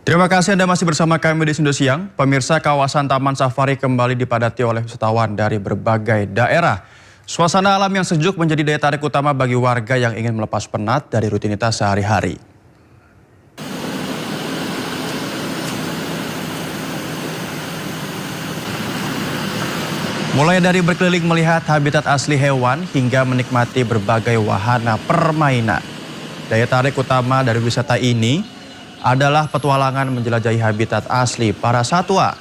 Terima kasih Anda masih bersama kami di Indo Siang. Pemirsa, kawasan Taman Safari kembali dipadati oleh wisatawan dari berbagai daerah. Suasana alam yang sejuk menjadi daya tarik utama bagi warga yang ingin melepas penat dari rutinitas sehari-hari. Mulai dari berkeliling melihat habitat asli hewan hingga menikmati berbagai wahana permainan. Daya tarik utama dari wisata ini adalah petualangan menjelajahi habitat asli para satwa.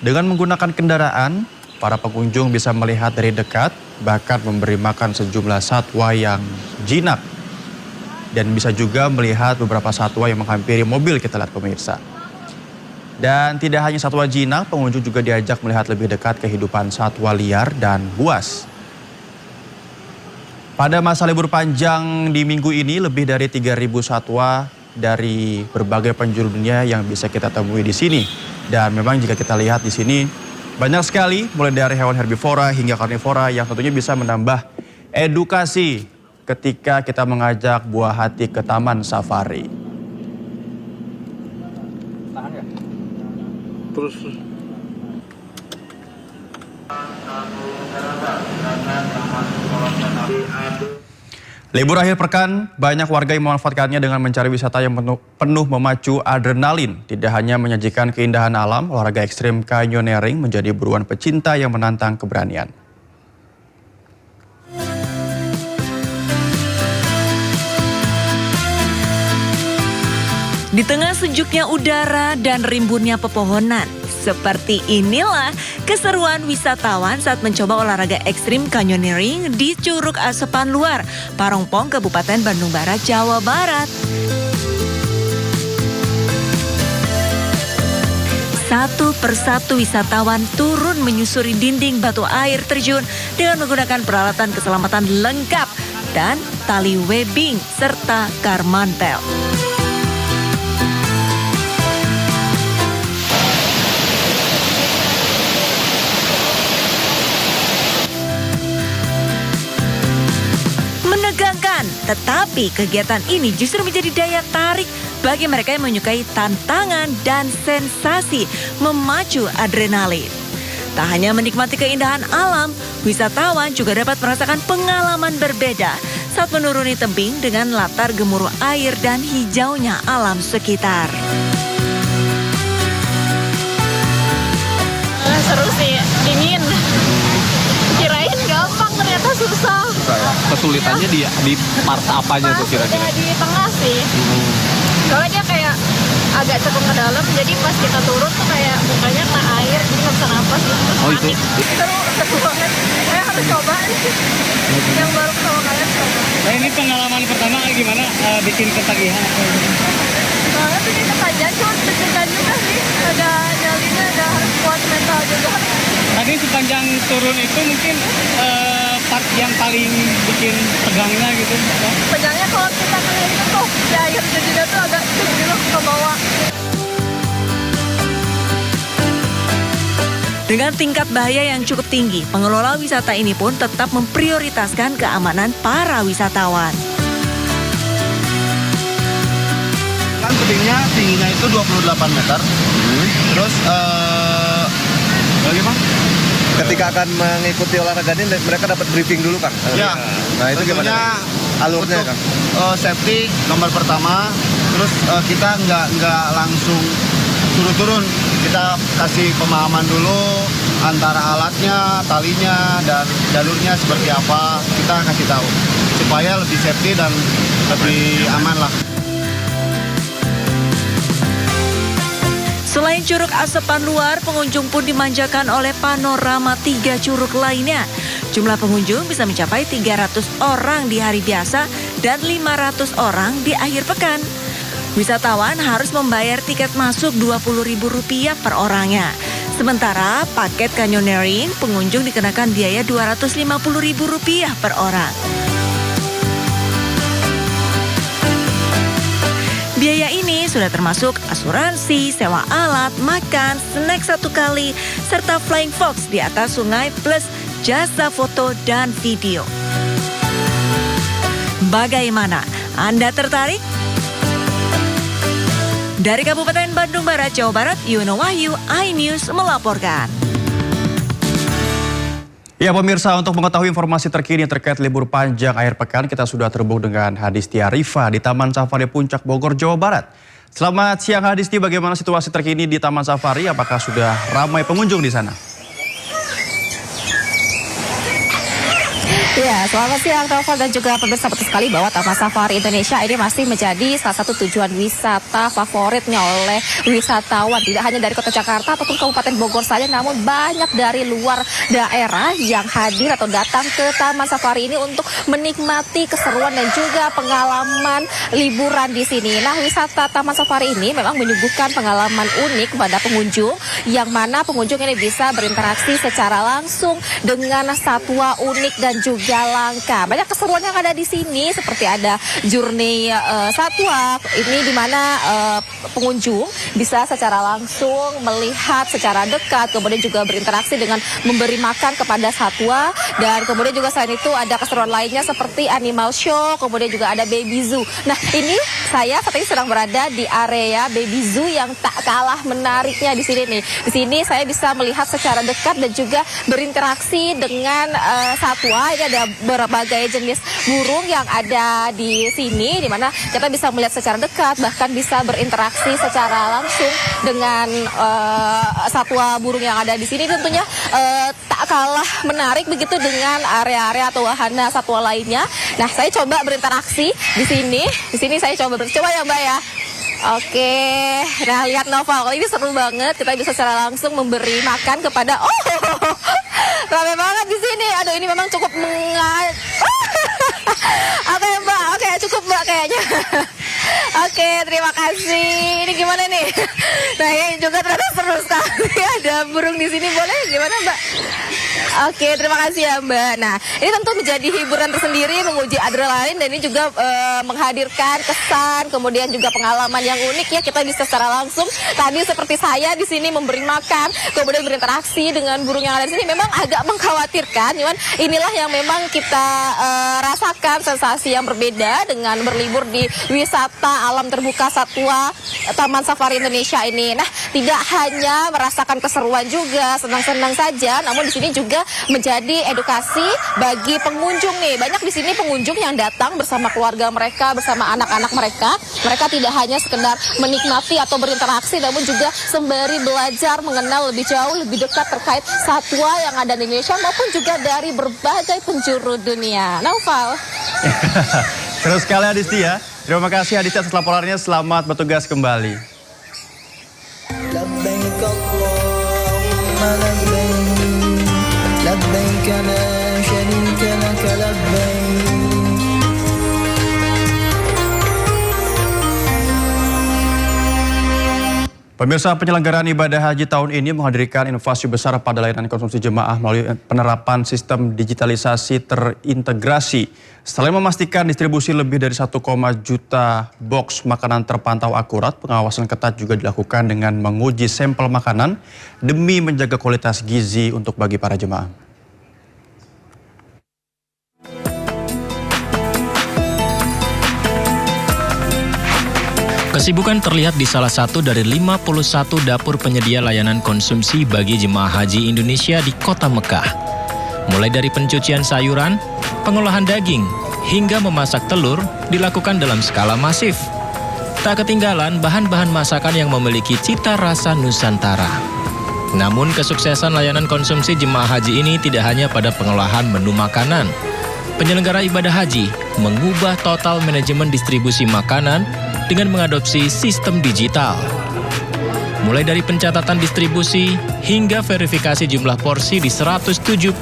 Dengan menggunakan kendaraan, para pengunjung bisa melihat dari dekat, bahkan memberi makan sejumlah satwa yang jinak. Dan bisa juga melihat beberapa satwa yang menghampiri mobil, kita lihat pemirsa. Dan tidak hanya satwa jinak, pengunjung juga diajak melihat lebih dekat kehidupan satwa liar dan buas. Pada masa libur panjang di minggu ini, lebih dari 3.000 satwa dari berbagai penjuru dunia yang bisa kita temui di sini. Dan memang jika kita lihat di sini banyak sekali, mulai dari hewan herbivora hingga karnivora yang tentunya bisa menambah edukasi ketika kita mengajak buah hati ke taman safari. Terus. Libur akhir pekan, banyak warga yang memanfaatkannya dengan mencari wisata yang penuh memacu adrenalin. Tidak hanya menyajikan keindahan alam, olahraga ekstrim canyoneering menjadi buruan pecinta yang menantang keberanian. Di tengah sejuknya udara dan rimbunnya pepohonan, seperti inilah keseruan wisatawan saat mencoba olahraga ekstrim canyoneering di Curug Asepan Luar, Parongpong, Kabupaten Bandung Barat, Jawa Barat. Satu persatu wisatawan turun menyusuri dinding batu air terjun dengan menggunakan peralatan keselamatan lengkap dan tali webbing serta karmantel. Menegangkan, tetapi kegiatan ini justru menjadi daya tarik bagi mereka yang menyukai tantangan dan sensasi memacu adrenalin. Tak hanya menikmati keindahan alam, wisatawan juga dapat merasakan pengalaman berbeda saat menuruni tebing dengan latar gemuruh air dan hijaunya alam sekitar. Seru sih, dingin. Kirain gampang, ternyata susah. Kesulitannya di part apanya tuh kira-kira? Di tengah sih. Soalnya dia kayak agak cekung ke dalam, jadi pas kita turun tuh kayak mukanya kena air, jadi nggak bisa napas gitu. Oh itu? Seru banget. Saya harus coba nih. Yang baru pertama kali coba. Nah ini pengalaman pertama gimana bikin ketagihan? Soalnya tuh ini ketagihan, cuma deg-degan juga sih. Ada nyalinya, ada harus kuat mental juga. Tadi sepanjang turun itu mungkin part yang paling bikin tegangnya gitu. Tegangnya kalau kita kena itu tuh, di air jadinya tuh agak gitu ke bawah. Dengan tingkat bahaya yang cukup tinggi, pengelola wisata ini pun tetap memprioritaskan keamanan para wisatawan. Kan tebingnya tingginya itu 28 meter. Terus bagaimana? Ketika akan mengikuti olahraga ini mereka dapat briefing dulu, Kang. Ya, Nah itu gimana? Alurnya, Kang? Safety nomor pertama. Terus kita nggak langsung turun-turun. Kita kasih pemahaman dulu antara alatnya, talinya, dan jalurnya seperti apa. Kita kasih tahu supaya lebih safety dan lebih aman lah. Selain Curug Asepan Luar, pengunjung pun dimanjakan oleh panorama 3 curug lainnya. Jumlah pengunjung bisa mencapai 300 orang di hari biasa dan 500 orang di akhir pekan. Wisatawan harus membayar tiket masuk Rp20.000 per orangnya. Sementara paket canyoneering, pengunjung dikenakan biaya Rp250.000 per orang. Biaya ini sudah termasuk asuransi, sewa alat, makan, snack 1 kali, serta flying fox di atas sungai plus jasa foto dan video. Bagaimana? Anda tertarik? Dari Kabupaten Bandung Barat, Jawa Barat, Yuno Wahyu, iNews melaporkan. Ya pemirsa, untuk mengetahui informasi terkini terkait libur panjang akhir pekan, kita sudah terhubung dengan Hadisti Arifa di Taman Safari Puncak Bogor, Jawa Barat. Selamat siang Hadisti, bagaimana situasi terkini di Taman Safari? Apakah sudah ramai pengunjung di sana? Ya, selamat siang Taufan dan juga pemirsa, betul sekali bahwa Taman Safari Indonesia ini masih menjadi salah satu tujuan wisata favoritnya oleh wisatawan. Tidak hanya dari kota Jakarta ataupun Kabupaten Bogor saja, namun banyak dari luar daerah yang hadir atau datang ke Taman Safari ini untuk menikmati keseruan dan juga pengalaman liburan di sini. Nah, wisata Taman Safari ini memang menyuguhkan pengalaman unik kepada pengunjung, yang mana pengunjung ini bisa berinteraksi secara langsung dengan satwa unik dan juga langka. Banyak keseruan yang ada di sini, seperti ada journey satwa ini, di mana pengunjung bisa secara langsung melihat secara dekat, kemudian juga berinteraksi dengan memberi makan kepada satwa, dan kemudian juga selain itu ada keseruan lainnya seperti animal show, kemudian juga ada baby zoo. Nah, ini saya saat ini sedang berada di area baby zoo yang tak kalah menariknya di sini nih. Di sini saya bisa melihat secara dekat dan juga berinteraksi dengan satwa. Ini ada berbagai jenis burung yang ada di sini, di mana kita bisa melihat secara dekat, bahkan bisa berinteraksi secara langsung dengan satwa burung yang ada di sini. Tentunya tak kalah menarik begitu dengan area-area atau wahana satwa lainnya. Nah, saya coba berinteraksi di sini. Di sini saya coba ya Mbak ya. Oke, nah lihat Noval, ini seru banget. Kita bisa secara langsung memberi makan kepada rame banget di sini. Aduh, ini memang cukup Oke Mbak, oke cukup Mbak kayaknya. Oke, terima kasih. Ini gimana nih? Nah, ini juga ternyata seru sekali. Ada burung di sini, boleh gimana Mbak? Oke, terima kasih ya Mbak. Nah, ini tentu menjadi hiburan tersendiri, menguji adrenalin, dan ini juga menghadirkan kesan, kemudian juga pengalaman yang unik ya. Kita bisa secara langsung, tadi seperti saya di sini memberi makan, kemudian berinteraksi dengan burung yang ada di sini. Memang agak mengkhawatirkan, cuman inilah yang memang kita rasakan, sensasi yang berbeda dengan berlibur di wisata alam terbuka satwa Taman Safari Indonesia ini. Nah, tidak hanya merasakan keseruan juga, senang-senang saja, namun di sini juga menjadi edukasi bagi pengunjung nih. Banyak di sini pengunjung yang datang bersama keluarga mereka, bersama anak-anak mereka. Mereka tidak hanya sekedar menikmati atau berinteraksi, namun juga sembari belajar mengenal lebih jauh, lebih dekat terkait satwa yang ada di Indonesia maupun juga dari berbagai penjuru dunia. Naufal. Seru sekali Hadisti ya. Terima kasih Hadisti atas laporannya. Selamat bertugas kembali. لبيك اللهم لبيك لبيك لا شريك لك لبيك Pemirsa, penyelenggaraan ibadah haji tahun ini menghadirkan inovasi besar pada layanan konsumsi jemaah melalui penerapan sistem digitalisasi terintegrasi. Selain memastikan distribusi lebih dari 1, juta box makanan terpantau akurat, pengawasan ketat juga dilakukan dengan menguji sampel makanan demi menjaga kualitas gizi untuk bagi para jemaah. Kesibukan terlihat di salah satu dari 51 dapur penyedia layanan konsumsi bagi jemaah haji Indonesia di Kota Mekah. Mulai dari pencucian sayuran, pengolahan daging, hingga memasak telur dilakukan dalam skala masif. Tak ketinggalan bahan-bahan masakan yang memiliki cita rasa Nusantara. Namun kesuksesan layanan konsumsi jemaah haji ini tidak hanya pada pengolahan menu makanan. Penyelenggara ibadah haji mengubah total manajemen distribusi makanan dengan mengadopsi sistem digital. Mulai dari pencatatan distribusi hingga verifikasi jumlah porsi di 177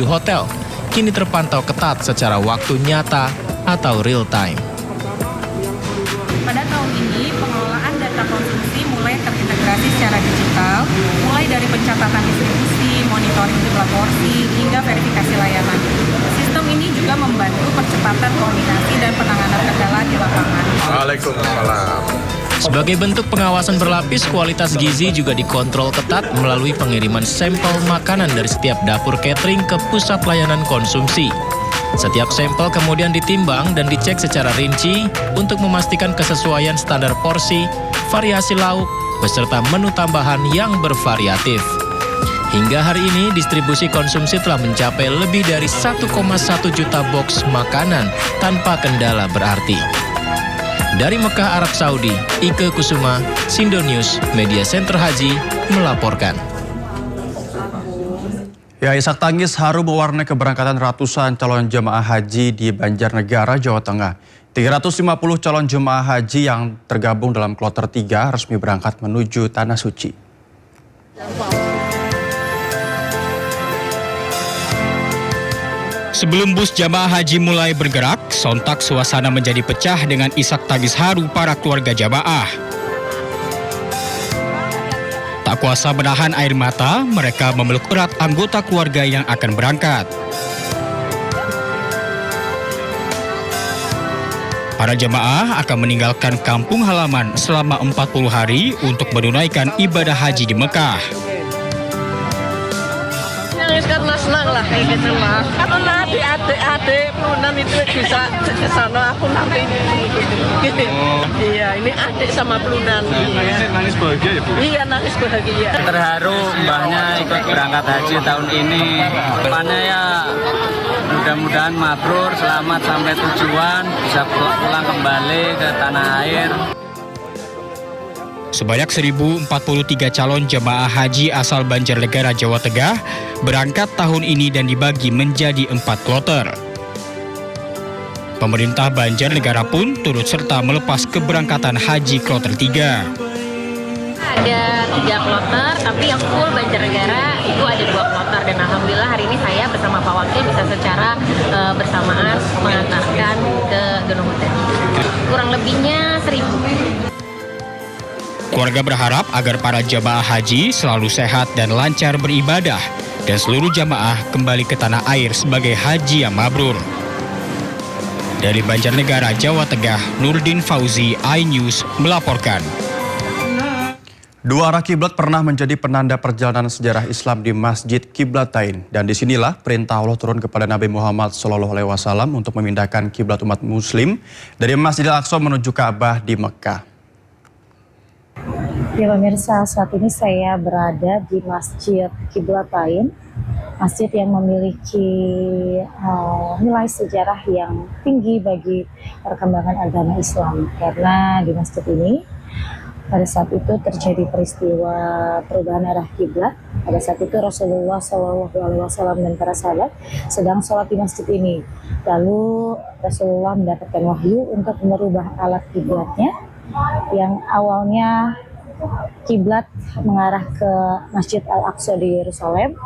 hotel, kini terpantau ketat secara waktu nyata atau real time. Pada tahun ini, pengelolaan data konsumsi mulai terintegrasi secara digital, mulai dari pencatatan distribusi, monitoring jumlah porsi, hingga verifikasi layanan. Sistem ini juga membantu percepatan koordinasi dan penanganan kendala di lapangan. Waalaikumsalam. Sebagai bentuk pengawasan berlapis, kualitas gizi juga dikontrol ketat melalui pengiriman sampel makanan dari setiap dapur catering ke pusat layanan konsumsi. Setiap sampel kemudian ditimbang dan dicek secara rinci untuk memastikan kesesuaian standar porsi, variasi lauk, beserta menu tambahan yang bervariatif. Hingga hari ini, distribusi konsumsi telah mencapai lebih dari 1,1 juta box makanan tanpa kendala berarti. Dari Mekah, Arab Saudi, Ike Kusuma, Sindo News, Media Center Haji, melaporkan. Ya, isak tangis haru mewarnai keberangkatan ratusan calon jemaah haji di Banjarnegara, Jawa Tengah. 350 calon jemaah haji yang tergabung dalam kloter 3 resmi berangkat menuju Tanah Suci. Sebelum bus jamaah haji mulai bergerak, sontak suasana menjadi pecah dengan isak tangis haru para keluarga jamaah. Tak kuasa menahan air mata, mereka memeluk erat anggota keluarga yang akan berangkat. Para jemaah akan meninggalkan kampung halaman selama 40 hari untuk menunaikan ibadah haji di Mekah. Nangis karena senang lah kayak gitu lah. Karena adik-adik pelunan itu bisa ke sana, aku nanti Iya, ini adik sama pelunan. Nangis bahagia ya Bu? Iya, nangis bahagia. Terharu mbahnya ikut berangkat haji tahun ini. Depannya ya mudah-mudahan mabrur, selamat sampai tujuan, bisa pulang kembali ke tanah air. Sebanyak 1.043 calon jemaah haji asal Banjarnegara, Jawa Tengah berangkat tahun ini dan dibagi menjadi 4 kloter. Pemerintah Banjarnegara pun turut serta melepas keberangkatan haji kloter 3. Ada 3 kloter, tapi yang full Banjarnegara itu ada 2 kloter. Dan alhamdulillah hari ini saya bersama Pak Wakil bisa secara bersamaan mengantarkan ke Gunung Hotel. Kurang lebihnya 1.000. Keluarga berharap agar para jamaah haji selalu sehat dan lancar beribadah dan seluruh jamaah kembali ke tanah air sebagai haji yang mabrur. Dari Banjarnegara, Jawa Tengah, Nurdin Fauzi, iNews melaporkan. Dua arah kiblat pernah menjadi penanda perjalanan sejarah Islam di Masjid Qiblatain, dan disinilah perintah Allah turun kepada Nabi Muhammad SAW untuk memindahkan kiblat umat Muslim dari Masjidil Aqsa menuju Ka'bah di Mekah. Ya pemirsa, saat ini saya berada di Masjid Qiblatain, masjid yang memiliki nilai sejarah yang tinggi bagi perkembangan agama Islam. Karena di masjid ini pada saat itu terjadi peristiwa perubahan arah kiblat. Pada saat itu Rasulullah SAW dan para sahabat sedang sholat di masjid ini. Lalu Rasulullah mendapatkan wahyu untuk merubah alat kiblatnya yang awalnya kiblat mengarah ke Masjid Al-Aqsa di Yerusalem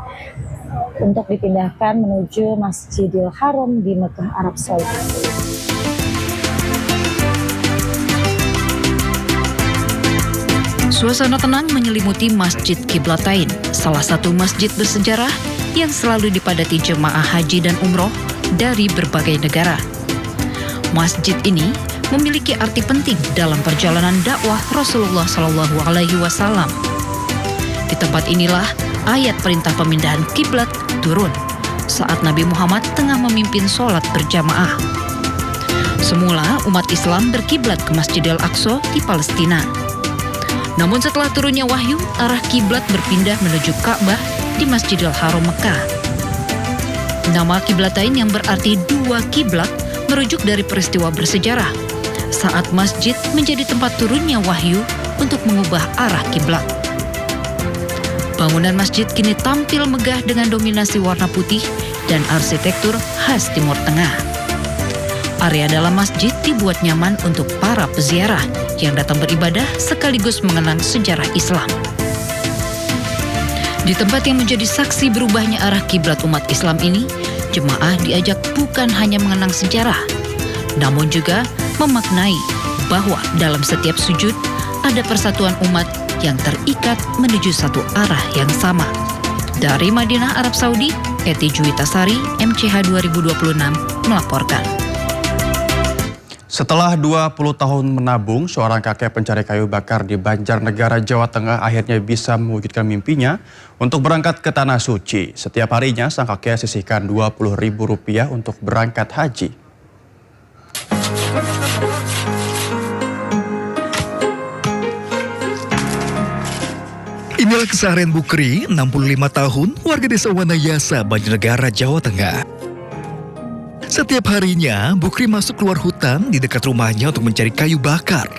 untuk dipindahkan menuju Masjidil Haram di Mekah, Arab Saudi. Suasana tenang menyelimuti Masjid Qiblatain, salah satu masjid bersejarah yang selalu dipadati jemaah haji dan umroh dari berbagai negara. Masjid ini memiliki arti penting dalam perjalanan dakwah Rasulullah SAW. Di tempat inilah ayat perintah pemindahan kiblat turun saat Nabi Muhammad tengah memimpin sholat berjamaah. Semula umat Islam berkiblat ke Masjidil Aqsa di Palestina. Namun setelah turunnya wahyu, arah kiblat berpindah menuju Ka'bah di Masjidil Haram Mekah. Nama Qiblatain yang berarti 2 kiblat merujuk dari peristiwa bersejarah saat masjid menjadi tempat turunnya wahyu untuk mengubah arah kiblat. Bangunan masjid kini tampil megah dengan dominasi warna putih dan arsitektur khas Timur Tengah. Area dalam masjid dibuat nyaman untuk para peziarah yang datang beribadah sekaligus mengenang sejarah Islam. Di tempat yang menjadi saksi berubahnya arah kiblat umat Islam ini, jemaah diajak bukan hanya mengenang sejarah, namun juga memaknai bahwa dalam setiap sujud ada persatuan umat yang terikat menuju satu arah yang sama. Dari Madinah, Arab Saudi, Eti Juwitasari, MCH 2026 melaporkan. Setelah 20 tahun menabung, seorang kakek pencari kayu bakar di Banjarnegara, Jawa Tengah akhirnya bisa mewujudkan mimpinya untuk berangkat ke Tanah Suci. Setiap harinya, sang kakek sisihkan Rp20.000 untuk berangkat haji. Inilah keseharian Bukri, 65 tahun, warga desa Wanayasa, Banjarnegara, Jawa Tengah. Setiap harinya, Bukri masuk keluar hutan di dekat rumahnya untuk mencari kayu bakar.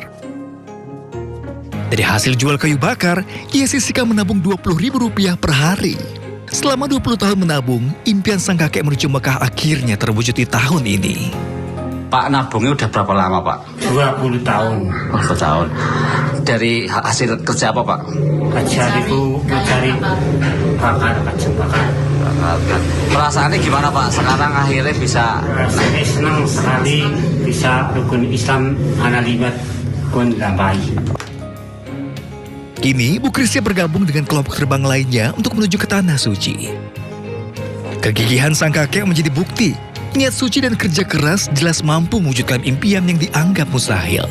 Dari hasil jual kayu bakar, ia sisihkan menabung Rp20.000 per hari. Selama 20 tahun menabung, impian sang kakek menuju Mekah akhirnya terwujud di tahun ini. Pak, nabungnya udah berapa lama, Pak? 20 tahun. 20 tahun. Dari hasil kerja apa, Pak? Kerja itu mencari bakar. Perasaannya gimana, Pak? Sekarang akhirnya bisa... Saya senang sekali bisa rukun Islam analibat kun lambai. Kini, Bukri siap bergabung dengan kelompok terbang lainnya untuk menuju ke Tanah Suci. Kegigihan sang kakek menjadi bukti. Niat suci dan kerja keras jelas mampu mewujudkan impian yang dianggap mustahil.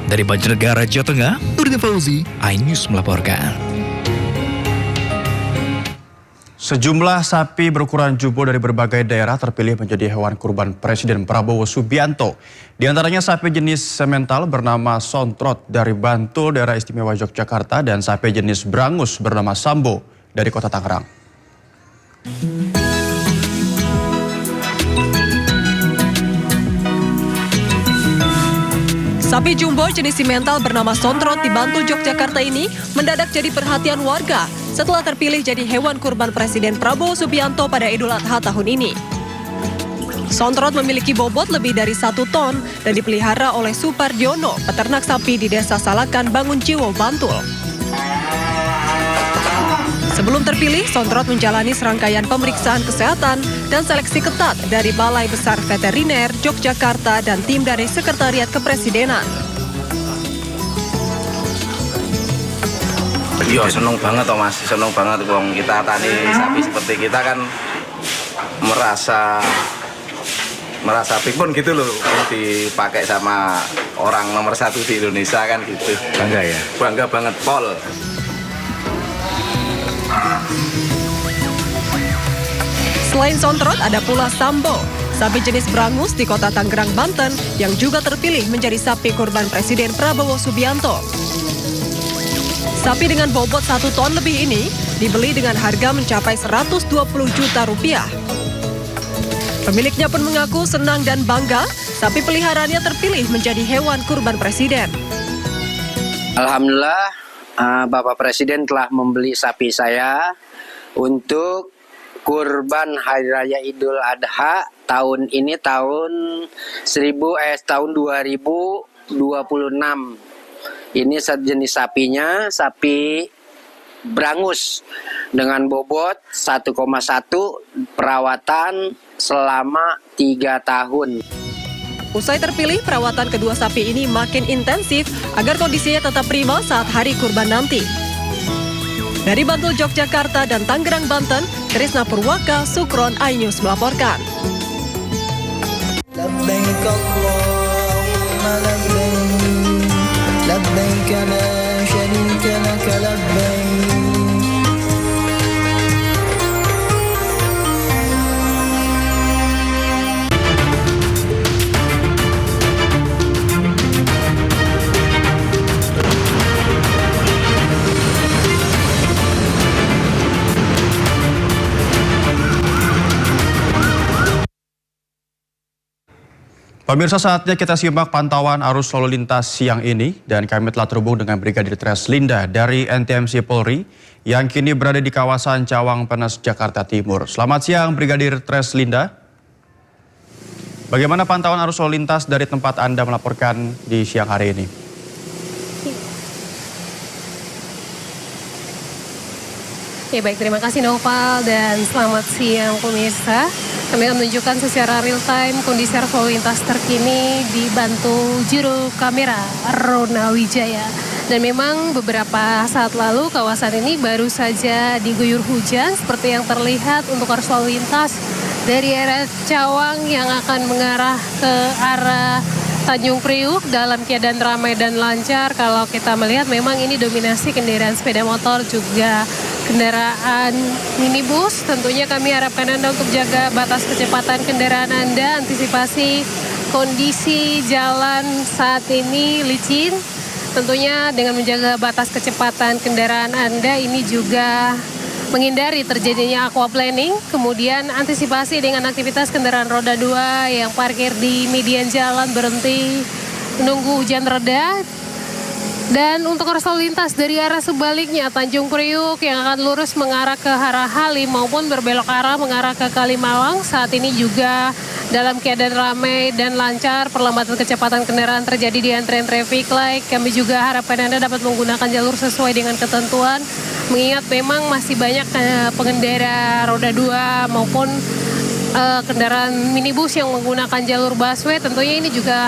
Dari Banjarnegara, Jawa Tengah, Nurdin Fauzi, iNews melaporkan. Sejumlah sapi berukuran jumbo dari berbagai daerah terpilih menjadi hewan kurban Presiden Prabowo Subianto. Di antaranya sapi jenis semental bernama Sontrot dari Bantul, daerah istimewa Yogyakarta, dan sapi jenis Brangus bernama Sambo dari kota Tangerang. Sapi jumbo jenis simental bernama Sontrot di Bantul, Yogyakarta ini mendadak jadi perhatian warga setelah terpilih jadi hewan kurban Presiden Prabowo Subianto pada Idul Adha tahun ini. Sontrot memiliki bobot lebih dari 1 ton dan dipelihara oleh Supardiono, peternak sapi di Desa Salakan, Bangunjiwo, Bantul. Sebelum terpilih, Sontrot menjalani serangkaian pemeriksaan kesehatan dan seleksi ketat dari Balai Besar Veteriner Yogyakarta dan tim dari Sekretariat Kepresidenan. Yo, seneng banget toh Mas, seneng banget wong kita tani sapi seperti kita kan merasa pripun gitu loh, dipakai sama orang nomor 1 di Indonesia kan gitu. Bangga ya? Bangga banget, Pol. Selain Sontrot, ada pula Sambo, sapi jenis Brangus di kota Tangerang, Banten, yang juga terpilih menjadi sapi kurban Presiden Prabowo Subianto. Sapi dengan bobot 1 ton lebih ini dibeli dengan harga mencapai Rp120 juta. Pemiliknya pun mengaku senang dan bangga sapi peliharaannya terpilih menjadi hewan kurban Presiden. Alhamdulillah, Bapak Presiden telah membeli sapi saya untuk kurban Hari Raya Idul Adha tahun ini tahun 2026. Ini sejenis sapinya, sapi Brangus dengan bobot 1,1, perawatan selama 3 tahun. Usai terpilih, perawatan kedua sapi ini makin intensif agar kondisinya tetap prima saat hari kurban nanti. Dari Bantul, Yogyakarta, dan Tangerang, Banten, Trisna Purwaka, Sukron, iNews melaporkan. لبيك اللهم لبيك لبيك لا شريك لك لبيك Pemirsa, saatnya kita simak pantauan arus lalu lintas siang ini dan kami telah terhubung dengan Brigadir Treslinda dari NTMC Polri yang kini berada di kawasan Cawang Penas, Jakarta Timur. Selamat siang Brigadir Treslinda. Bagaimana pantauan arus lalu lintas dari tempat Anda melaporkan di siang hari ini? Ya baik, terima kasih Noval dan selamat siang pemirsa. Kami akan menunjukkan secara real time kondisi arus lalu lintas terkini dibantu juru kamera Rona Wijaya. Dan memang beberapa saat lalu kawasan ini baru saja diguyur hujan seperti yang terlihat untuk arus lalu lintas dari arah Cawang yang akan mengarah ke arah Tanjung Priuk dalam keadaan ramai dan lancar. Kalau kita melihat memang ini dominasi kendaraan sepeda motor juga kendaraan minibus. Tentunya kami harapkan Anda untuk jaga batas kecepatan kendaraan Anda, antisipasi kondisi jalan saat ini licin. Tentunya dengan menjaga batas kecepatan kendaraan Anda ini juga menghindari terjadinya aquaplaning, kemudian antisipasi dengan aktivitas kendaraan roda 2 yang parkir di median jalan berhenti menunggu hujan reda. Dan untuk arus lalu lintas dari arah sebaliknya Tanjung Priuk yang akan lurus mengarah ke arah Halim maupun berbelok arah mengarah ke Kalimalang saat ini juga dalam keadaan ramai dan lancar. Perlambatan kecepatan kendaraan terjadi di antrean traffic light. Kami juga harapkan Anda dapat menggunakan jalur sesuai dengan ketentuan, mengingat memang masih banyak pengendara roda 2 maupun kendaraan minibus yang menggunakan jalur busway. Tentunya ini juga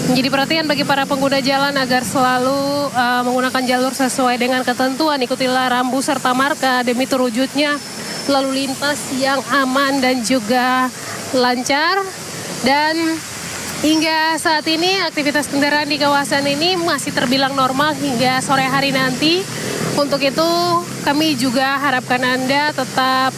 menjadi perhatian bagi para pengguna jalan agar selalu menggunakan jalur sesuai dengan ketentuan. Ikutilah rambu serta marka demi terwujudnya lalu lintas yang aman dan juga lancar. Dan hingga saat ini aktivitas kendaraan di kawasan ini masih terbilang normal hingga sore hari nanti. Untuk itu kami juga harapkan Anda tetap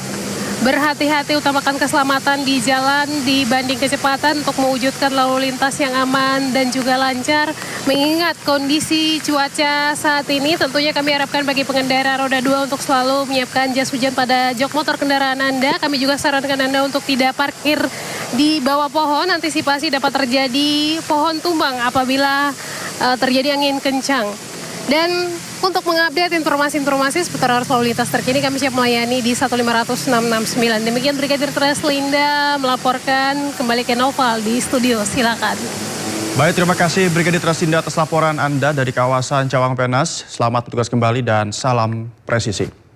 berhati-hati, utamakan keselamatan di jalan dibanding kecepatan untuk mewujudkan lalu lintas yang aman dan juga lancar. Mengingat kondisi cuaca saat ini, tentunya kami harapkan bagi pengendara roda 2 untuk selalu menyiapkan jas hujan pada jok motor kendaraan Anda. Kami juga sarankan Anda untuk tidak parkir di bawah pohon, antisipasi dapat terjadi pohon tumbang apabila terjadi angin kencang. Dan untuk mengupdate informasi-informasi seputar arus lalu lintas terkini, kami siap melayani di 1500669. Demikian Brigadir Treslinda melaporkan, kembali ke Noval di studio, silakan. Baik, terima kasih Brigadir Treslinda atas laporan Anda dari kawasan Cawang Penas. Selamat bertugas kembali dan salam presisi.